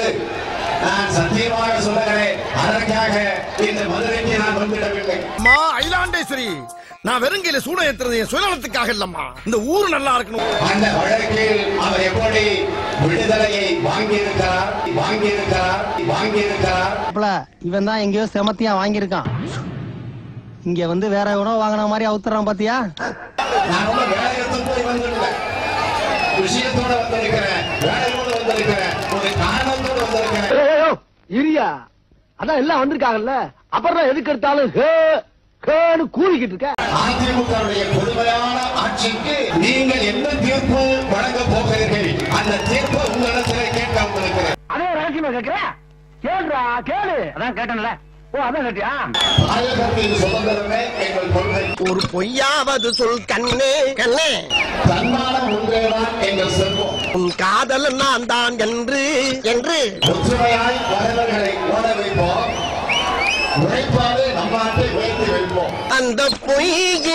என்று நான் சத்தியமாக சொல்லுகிறேன். அதற்காக இந்த மதுரைக்கு நான் வந்துவிடவில்லை. ஐலாண்டேஸ்வரி, நான் வெறுங்கையில சூட ஏற்றுறது என் சுயநலத்துக்காக இல்லம்மா, இந்த ஊர் நல்லா இருக்கணும். அந்த வழக்கில் அவர் எப்படி விடுதலையை வாங்கியிருக்கிறார். இவன் தான் எங்கேயோ செமத்தியா வாங்கியிருக்கான். இங்க வந்து வேற உணவு வாங்கின மாதிரி அவுத்துறான் பாத்தியா. நான் வேலையத்து போய் வந்துடல, விஷயத்தோட வந்திருக்கிறேன், வேலையோட வந்திருக்கிறேன், ஒரு காரணத்தோட வந்திருக்கிறேன். இரியா, அதான் எல்லாம் வந்திருக்காங்கல்ல, அப்புறம் எதுக்கு எடுத்தாலும் கூறிக்கிட்டு இருக்க. அதிமுகவுடைய கொடுமையான ஆட்சிக்கு நீங்கள் என்ன தீர்ப்பு வழங்க போகிறீர்கள்? அந்த தீர்ப்பு உங்களிடத்திலே கேட்க வந்திருக்கிறேன். அதே ரகசியமா கேட்கிறேன். கேளுடா, கேளு. அதான் கேட்டேன்ல. ஓ, அதான் கேட்டியா? பாதுகாப்பின் சுதந்திரமே எங்கள் கொள்கை. ஒரு பொய்யாவது சொல் கண்ணே கண்ணே, தன்மானம் ஒன்றேதான் எங்கள் செல்வம். உன் காதல் நான் தான் என்று ஒற்றுமையாய் வரவர்களை ஓட வைப்போம், உழைப்பாடு நம் நாட்டை உயர்த்தி வைப்போம். அந்த பொய்யின்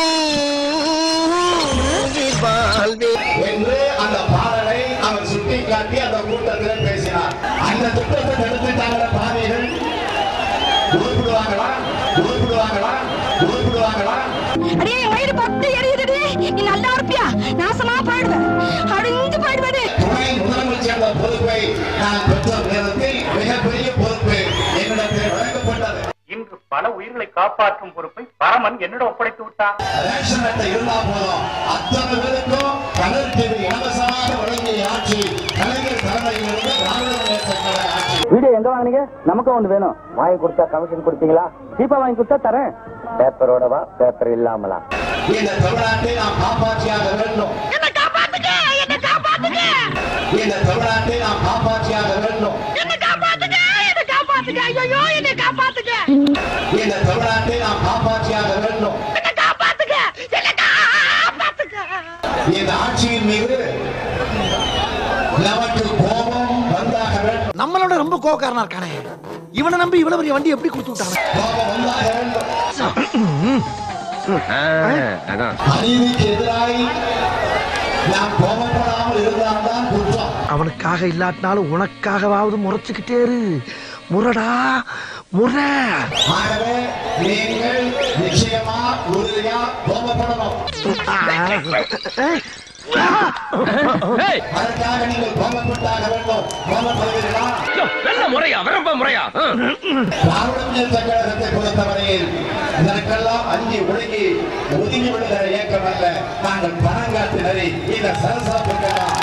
என்று அந்த பாடலை அவர் சுட்டிக்காட்டி அந்த கூட்டத்தில் பேசினார். அந்த திட்டத்தை தடுத்துட்டாங்க பாவிகள். உருப்பிடுவாங்களா? அடே, வயிறு பத்து எரியுதுடி. நீ நல்லா இருப்பியா? நாசமா போயிடுவேன், அழிஞ்சு போயிடுவேன். துணை முதலமைச்சர் பொறுப்பை நான் பெற்ற நேரத்தில் மிகப்பெரிய பொறுப்பு என்னிடத்தில் வழங்கப்பட்டது. இன்று பல உயிர்களை காப்பாற்றும் பொறுப்பை பரமன் என்னிடம் ஒப்படைத்து விட்டார். ரேஷன் அட்டை இருந்தா போதும், அத்தனை பேருக்கும் கலருக்கு இலவசமாக வழங்கிய ஆட்சி கலைஞர் தலைமையில் இருந்து திராவிட முன்னேற்ற கழக ஆட்சி. வீடியோ எங்க வாங்குனீங்க? நமக்கும் ஒன்று வேணும். வாங்கி கொடுத்தா கமிஷன் கொடுத்தீங்களா? சீப்பா வாங்கி கொடுத்தா தரேன். பேப்பரோடவா, பேப்பர் இல்லாமலா? இந்த தமிழ்நாட்டை நாம் காப்பாற்றியாக வேண்டும். என்ன காப்பாத்துங்க, என்ன காப்பாத்துங்க, இந்த தமிழ்நாட்டை நாம் காப்பாற்றியாக வேண்டும். என்ன காப்பாத்துங்க, என்ன காப்பாத்துங்க, ஐயோ என்ன காப்பாத்துங்க, இந்த தமிழ்நாட்டை நாம் காப்பாற்றியாக வேண்டும். என்ன காப்பாத்துங்க, என்ன காப்பாத்துங்க. இந்த ஆட்சியின் மீது நமக்கு கோபம் வந்தாக வேண்டும். நம்மளோட ரொம்ப கோவக்காரனா இருக்கானே, இவனை நம்பி இவ்வளவு பெரிய வண்டி எப்படி கொடுத்து விட்டாங்க? கோபம் வந்தாக வேண்டும். அநீதிக்கு எதிராக நாம் கோபப்படாமல் இருந்தால்தான் குற்றம். அவனுக்காக இல்லாட்டினாலும் உனக்காகவாவது முறைச்சுக்கிட்டே இரு. முறடா முறை. ஆகவே நீங்கள் நிச்சயமா உறுதியா கோபப்படணும். அதற்காக நீங்கள் கோபப்பட்டாக வேண்டும். கோபப்படுவீர்களா? திராவிட முன்னேற்ற கழகத்தை பொறுத்தவரையில் இதற்கெல்லாம் அஞ்சி ஒதுங்கி விடுகிற இயக்கம் அல்ல. நாங்கள் பணங்காட்டு நெறி இந்த சரசாப்புக்கெல்லாம்